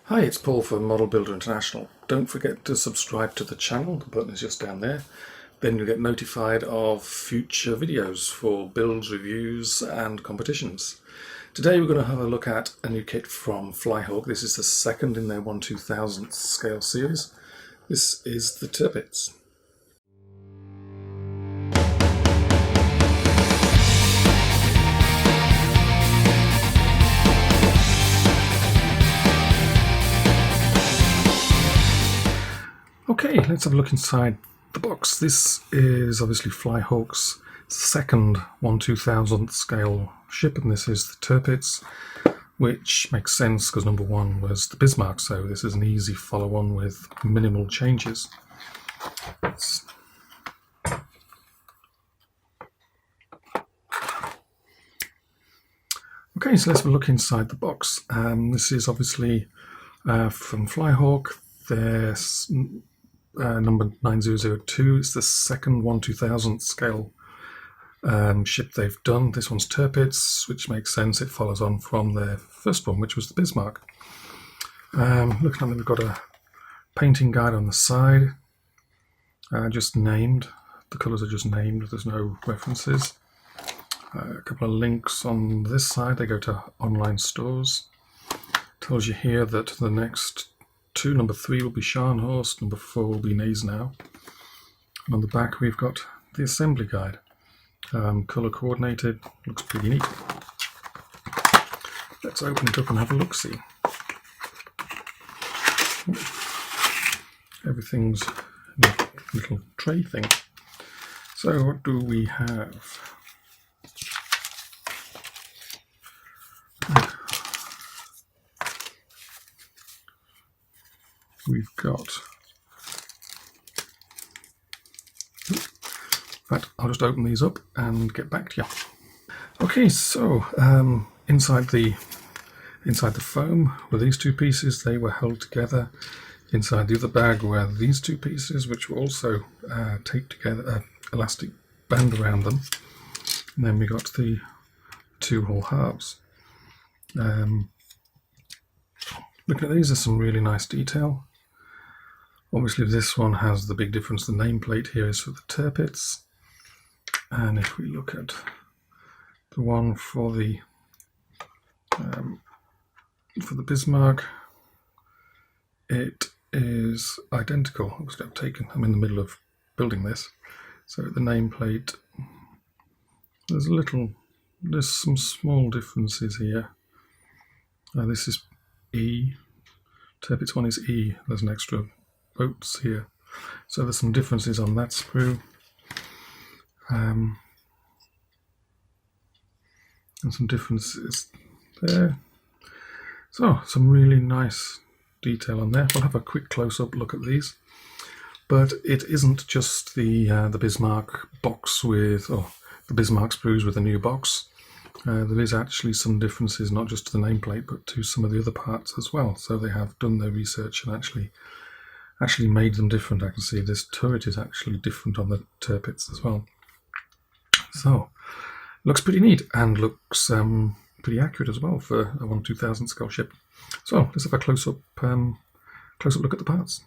Hi, it's Paul from Model Builder International. Don't forget to subscribe to the channel, the button is just down there. Then you'll get notified of future videos for builds, reviews and competitions. Today we're going to have a look at a new kit from Flyhawk. This is the second in their 1/2000th scale series. This is the Tirpitz. Okay, let's have a look inside the box. This is obviously Flyhawk's second 1/2000th scale ship, and this is the Tirpitz, which makes sense because number one was the Bismarck, so this is an easy follow-on with minimal changes. Okay, so let's have a look inside the box. This is obviously from Flyhawk. There's number 9002. It's the second 1/2000th scale ship they've done. This one's Tirpitz, which makes sense. It follows on from their first one, which was the Bismarck. Looking at them, we've got a painting guide on the side, just named. The colours are just named. There's no references. A couple of links on this side. They go to online stores. Tells you here that the next two, number 3 will be Scharnhorst, number 4 will be Gneisenau. And on the back we've got the assembly guide, colour coordinated, looks pretty neat. Let's open it up and have a look-see. Everything's in a little tray thing. So what do we have? We've got, in fact, I'll just open these up and get back to you. Okay, so inside the foam were these two pieces. They were held together. Inside the other bag were these two pieces, which were also taped together, elastic band around them. And then we got the two whole halves. Looking at these, there's some really nice detail. Obviously this one has the big difference. The nameplate here is for the Tirpitz, and if we look at the one for the Bismarck, it is identical. Obviously I'm in the middle of building this, so the nameplate, there's some small differences here. This is E, Tirpitz one is E. There's an extra bolts here, so there's some differences on that sprue, and some differences there. So some really nice detail on there. We'll have a quick close-up look at these, but it isn't just the Bismarck box with, or the Bismarck sprues with a new box. There is actually some differences, not just to the nameplate, but to some of the other parts as well. So they have done their research and actually made them different. I can see this turret is actually different on the Tirpitz as well. So looks pretty neat and looks pretty accurate as well for a 1/2000 scale ship. So let's have a close-up look at the parts.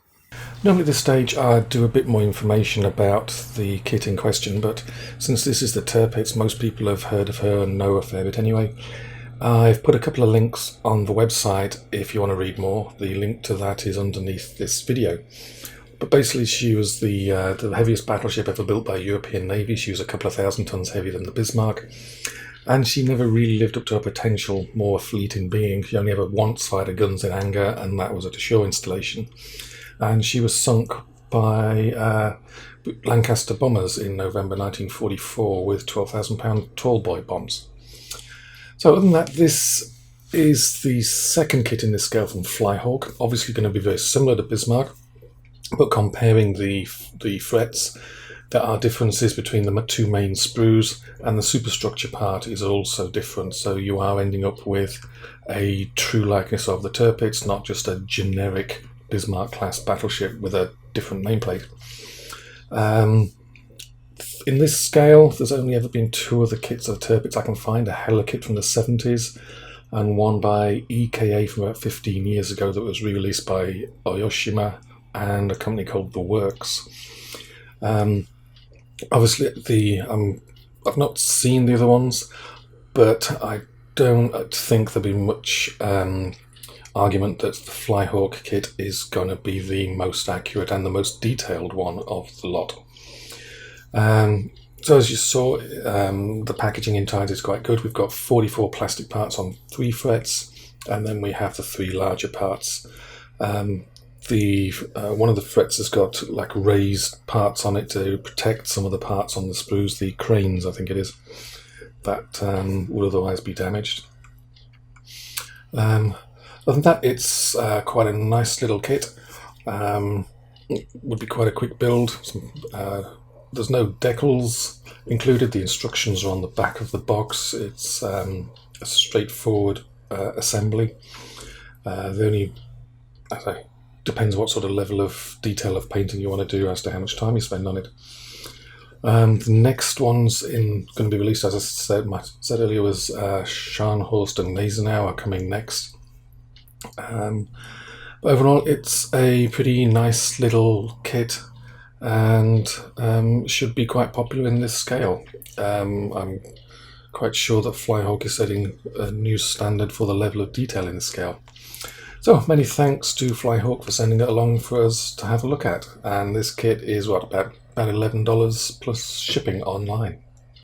Normally at this stage I'd do a bit more information about the kit in question, but since this is the Tirpitz, most people have heard of her and know a fair bit anyway. I've put a couple of links on the website if you want to read more. The link to that is underneath this video. But basically she was the heaviest battleship ever built by a European Navy. She was a couple of thousand tons heavier than the Bismarck, and she never really lived up to her potential, more a fleeting being. She only ever once fired her guns in anger, and that was at a shore installation. And she was sunk by Lancaster bombers in November 1944 with 12,000-pound tall boy bombs. So other than that, this is the second kit in this scale from Flyhawk. Obviously going to be very similar to Bismarck, but comparing the frets, there are differences between the two main sprues, and the superstructure part is also different. So you are ending up with a true likeness of the Tirpitz, not just a generic Bismarck class battleship with a different nameplate. In this scale, there's only ever been 2 other kits of Tirpitz I can find. A Heller kit from the 70s, and one by EKA from about 15 years ago that was re-released by Oyoshima and a company called The Works. Obviously, I've not seen the other ones, but I don't think there'll be much argument that the Flyhawk kit is going to be the most accurate and the most detailed one of the lot. So as you saw, the packaging inside is quite good. We've got 44 plastic parts on 3 frets, and then we have the 3 larger parts. One of the frets has got like raised parts on it to protect some of the parts on the sprues, the cranes I think it is, that would otherwise be damaged. Other than that, it's quite a nice little kit. It would be quite a quick build. There's no decals included. The instructions are on the back of the box. It's a straightforward assembly. Depends what sort of level of detail of painting you want to do as to how much time you spend on it. The next one's going to be released, as I said earlier, was Scharnhorst and Gneisenau are coming next. But overall, it's a pretty nice little kit, and should be quite popular in this scale. I'm quite sure that Flyhawk is setting a new standard for the level of detail in the scale. So many thanks to Flyhawk for sending it along for us to have a look at. And this kit is about $11 plus shipping online.